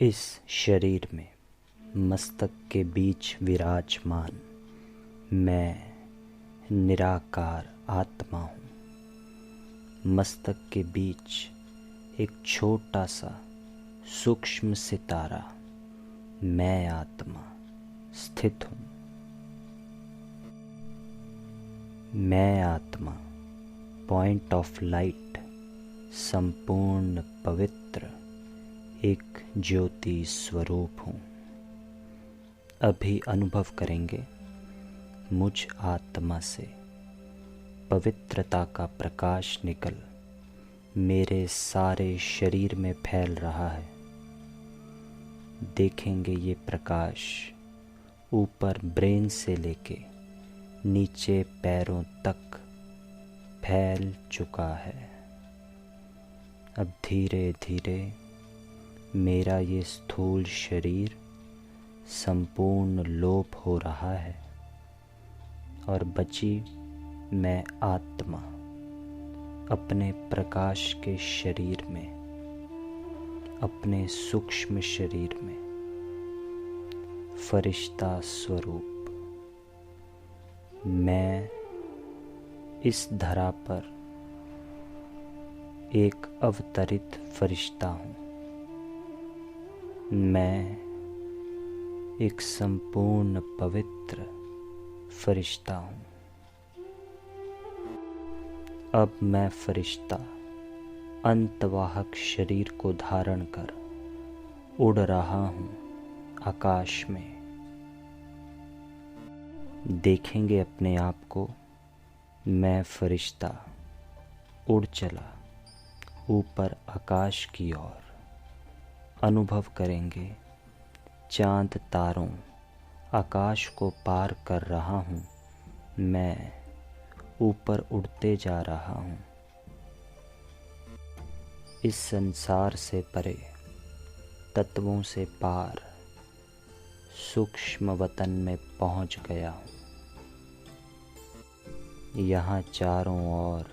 इस शरीर में मस्तक के बीच विराजमान मैं निराकार आत्मा हूँ। मस्तक के बीच एक छोटा सा सूक्ष्म सितारा मैं आत्मा स्थित हूँ। मैं आत्मा पॉइंट ऑफ लाइट संपूर्ण पवित्र एक ज्योति स्वरूप हूँ। अभी अनुभव करेंगे मुझ आत्मा से पवित्रता का प्रकाश निकल मेरे सारे शरीर में फैल रहा है। देखेंगे ये प्रकाश ऊपर ब्रेन से लेके नीचे पैरों तक फैल चुका है। अब धीरे धीरे मेरा ये स्थूल शरीर संपूर्ण लोप हो रहा है और बची मैं आत्मा अपने प्रकाश के शरीर में, अपने सूक्ष्म शरीर में फरिश्ता स्वरूप मैं इस धरा पर एक अवतरित फरिश्ता हूँ। मैं एक संपूर्ण पवित्र फरिश्ता हूँ। अब मैं फरिश्ता अंतवाहक शरीर को धारण कर उड़ रहा हूँ आकाश में। देखेंगे अपने आप को मैं फरिश्ता उड़ चला ऊपर आकाश की ओर। अनुभव करेंगे चांद तारों आकाश को पार कर रहा हूँ। मैं ऊपर उड़ते जा रहा हूँ। इस संसार से परे तत्वों से पार सूक्ष्म वतन में पहुँच गया हूँ। यहाँ चारों ओर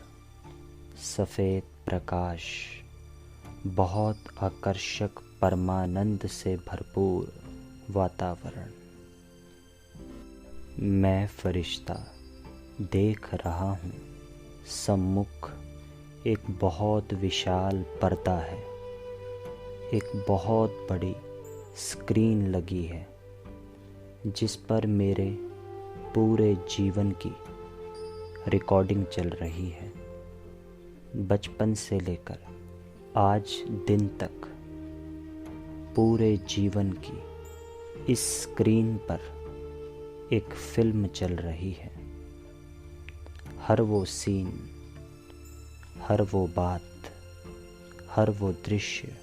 सफ़ेद प्रकाश बहुत आकर्षक परमानंद से भरपूर वातावरण। मैं फरिश्ता देख रहा हूँ सम्मुख एक बहुत विशाल पर्दा है। एक बहुत बड़ी स्क्रीन लगी है जिस पर मेरे पूरे जीवन की रिकॉर्डिंग चल रही है। बचपन से लेकर आज दिन तक पूरे जीवन की इस स्क्रीन पर एक फिल्म चल रही है। हर वो सीन, हर वो बात, हर वो दृश्य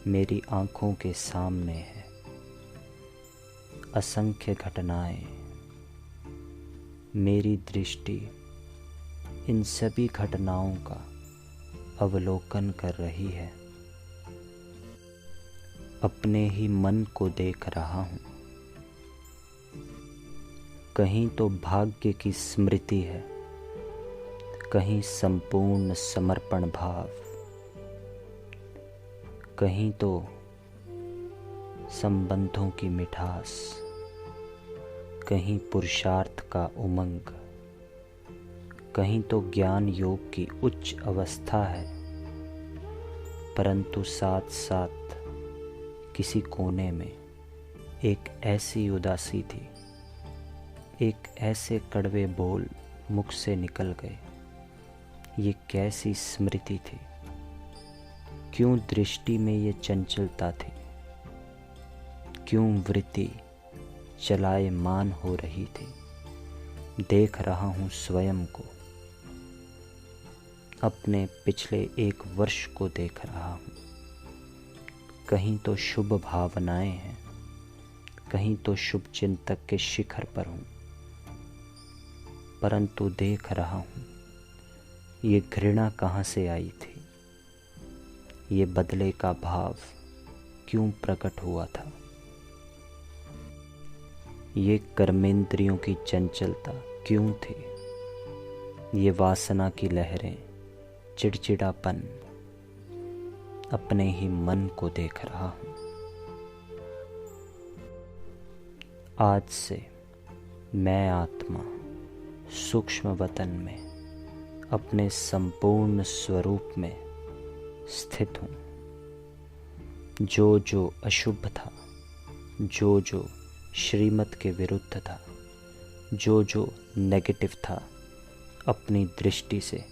मेरी आँखों के सामने है। असंख्य घटनाएं मेरी दृष्टि इन सभी घटनाओं का अवलोकन कर रही है। अपने ही मन को देख रहा हूँ। कहीं तो भाग्य की स्मृति है, कहीं संपूर्ण समर्पण भाव, कहीं तो संबंधों की मिठास, कहीं पुरुषार्थ का उमंग, कहीं तो ज्ञान योग की उच्च अवस्था है। परंतु साथ साथ किसी कोने में एक ऐसी उदासी थी, एक ऐसे कड़वे बोल मुख से निकल गए। ये कैसी स्मृति थी? क्यों दृष्टि में ये चंचलता थी? क्यों वृत्ति चलायमान हो रही थी? देख रहा हूँ स्वयं को, अपने पिछले एक वर्ष को देख रहा हूँ। कहीं तो शुभ भावनाएं हैं, कहीं तो शुभ चिंतक के शिखर पर हूँ। परंतु देख रहा हूँ ये घृणा कहाँ से आई थी? ये बदले का भाव क्यों प्रकट हुआ था? ये कर्मेंद्रियों की चंचलता क्यों थी? ये वासना की लहरें, चिड़चिड़ापन अपने ही मन को देख रहा हूँ। आज से मैं आत्मा सूक्ष्म वतन में अपने संपूर्ण स्वरूप में स्थित हूँ। जो जो अशुभ था, जो जो श्रीमत के विरुद्ध था, जो जो नेगेटिव था, अपनी दृष्टि से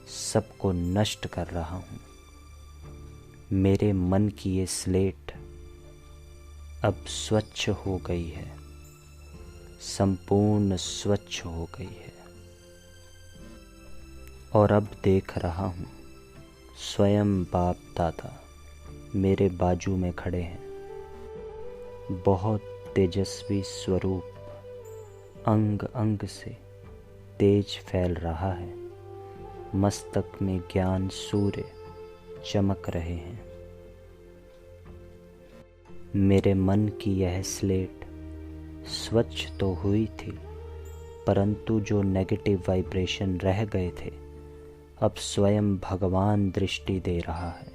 सबको नष्ट कर रहा हूँ। मेरे मन की ये स्लेट अब स्वच्छ हो गई है, संपूर्ण स्वच्छ हो गई है। और अब देख रहा हूँ स्वयं बाप दादा मेरे बाजू में खड़े हैं। बहुत तेजस्वी स्वरूप अंग अंग से तेज फैल रहा है। मस्तक में ज्ञान सूर्य चमक रहे हैं। मेरे मन की यह स्लेट स्वच्छ तो हुई थी, परंतु जो नेगेटिव वाइब्रेशन रह गए थे, अब स्वयं भगवान दृष्टि दे रहा है।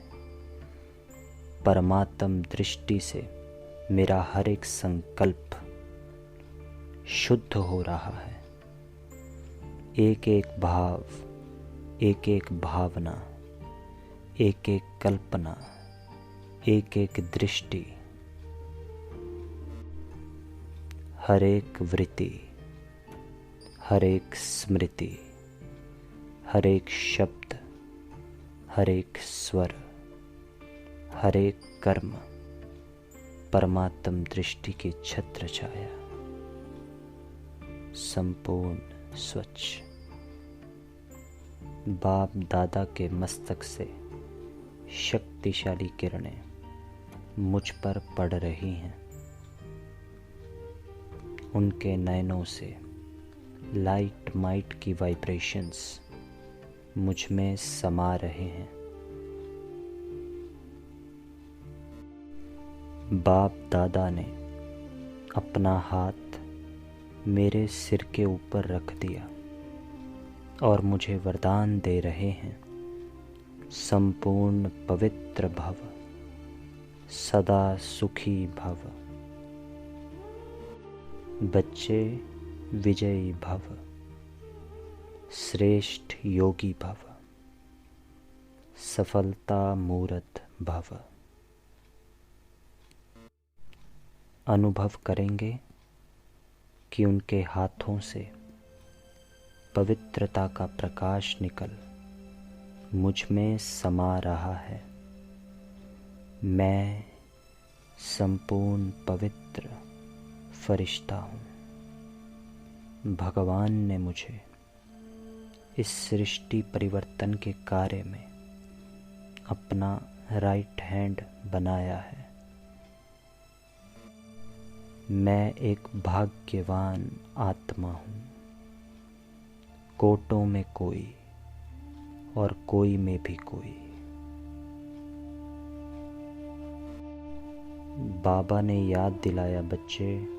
परमात्म दृष्टि से मेरा हर एक संकल्प शुद्ध हो रहा है। एक एक भाव, एक एक भावना, एक एक कल्पना, एक एक दृष्टि, हर एक वृत्ति, हर एक स्मृति, हर एक शब्द, हर एक स्वर, हर एक कर्म परमात्म दृष्टि की छत्र छाया, संपूर्ण स्वच्छ। बाप दादा के मस्तक से शक्तिशाली किरणें मुझ पर पड़ रही हैं। उनके नयनों से लाइट माइट की वाइब्रेशंस मुझ में समा रहे हैं। बाप दादा ने अपना हाथ मेरे सिर के ऊपर रख दिया और मुझे वरदान दे रहे हैं, संपूर्ण पवित्र भव, सदा सुखी भव, बच्चे विजयी भव, श्रेष्ठ योगी भव, सफलता मूर्त भव। अनुभव करेंगे कि उनके हाथों से पवित्रता का प्रकाश निकल मुझ में समा रहा है। मैं संपूर्ण पवित्र फरिश्ता हूँ। भगवान ने मुझे इस सृष्टि परिवर्तन के कार्य में अपना राइट हैंड बनाया है। मैं एक भाग्यवान आत्मा हूँ। कोटों में कोई और कोई में भी कोई। बाबा ने याद दिलाया, बच्चे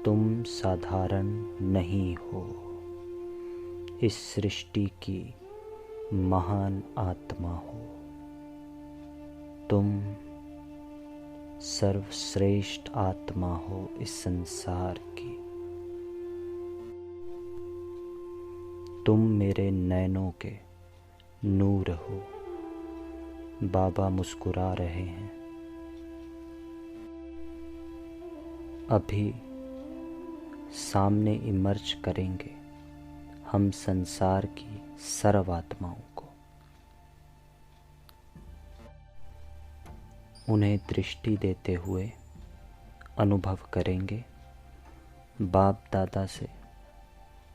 तुम साधारण नहीं हो, इस सृष्टि की महान आत्मा हो। तुम सर्वश्रेष्ठ आत्मा हो इस संसार की। तुम मेरे नैनों के नूर हो। बाबा मुस्कुरा रहे हैं। अभी सामने इमर्ज करेंगे हम संसार की सर्व आत्माओं को। उन्हें दृष्टि देते हुए अनुभव करेंगे बाप दादा से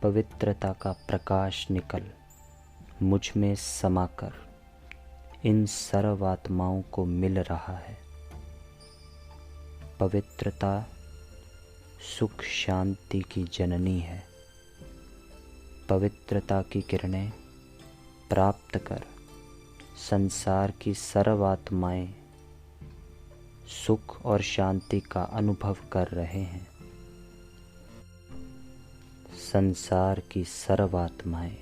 पवित्रता का प्रकाश निकल मुझ में समाकर इन सर्व आत्माओं को मिल रहा है। पवित्रता सुख शांति की जननी है। पवित्रता की किरणें प्राप्त कर संसार की सर्व आत्माएं सुख और शांति का अनुभव कर रहे हैं। संसार की सर्व आत्माएं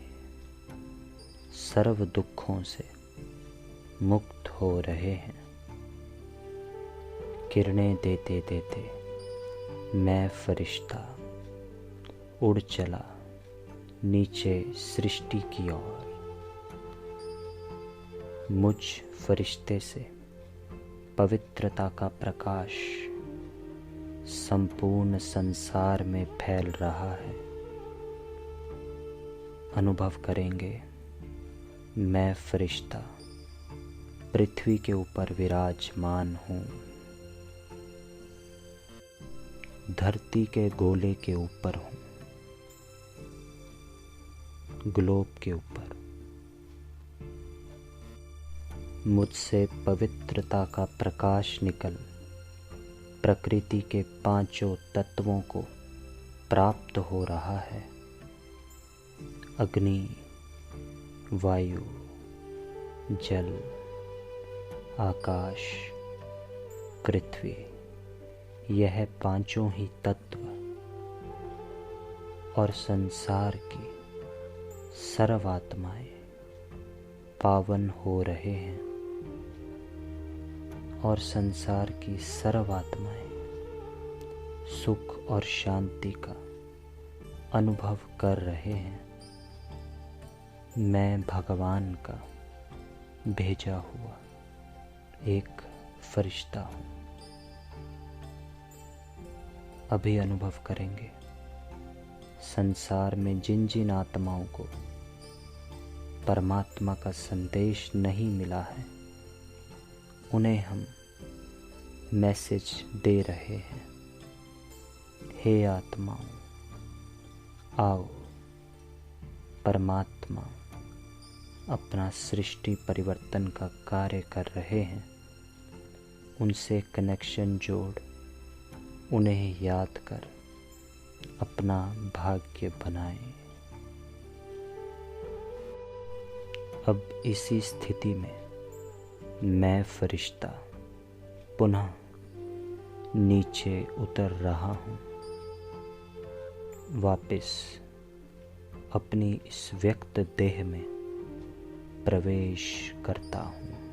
सर्व दुखों से मुक्त हो रहे हैं। किरणें देते देते मैं फरिश्ता उड़ चला नीचे सृष्टि की ओर। मुझ फरिश्ते से पवित्रता का प्रकाश संपूर्ण संसार में फैल रहा है। अनुभव करेंगे, मैं फरिश्ता पृथ्वी के ऊपर विराजमान हूँ, धरती के गोले के ऊपर हूँ, ग्लोब के ऊपर। मुझसे पवित्रता का प्रकाश निकल प्रकृति के पांचों तत्वों को प्राप्त हो रहा है। अग्नि, वायु, जल, आकाश, पृथ्वी, यह पांचों ही तत्व और संसार की सर्वात्माएं पावन हो रहे हैं और संसार की सर्वात्माएं सुख और शांति का अनुभव कर रहे हैं। मैं भगवान का भेजा हुआ एक फरिश्ता हूँ। अभी अनुभव करेंगे, संसार में जिन जिन आत्माओं को परमात्मा का संदेश नहीं मिला है, उन्हें हम मैसेज दे रहे हैं। हे आत्माओं, आओ, परमात्मा अपना सृष्टि परिवर्तन का कार्य कर रहे हैं। उनसे कनेक्शन जोड़, उन्हें याद कर अपना भाग्य बनाएं। अब इसी स्थिति में मैं फरिश्ता पुनः नीचे उतर रहा हूँ, वापस अपनी इस व्यक्त देह में प्रवेश करता हूँ।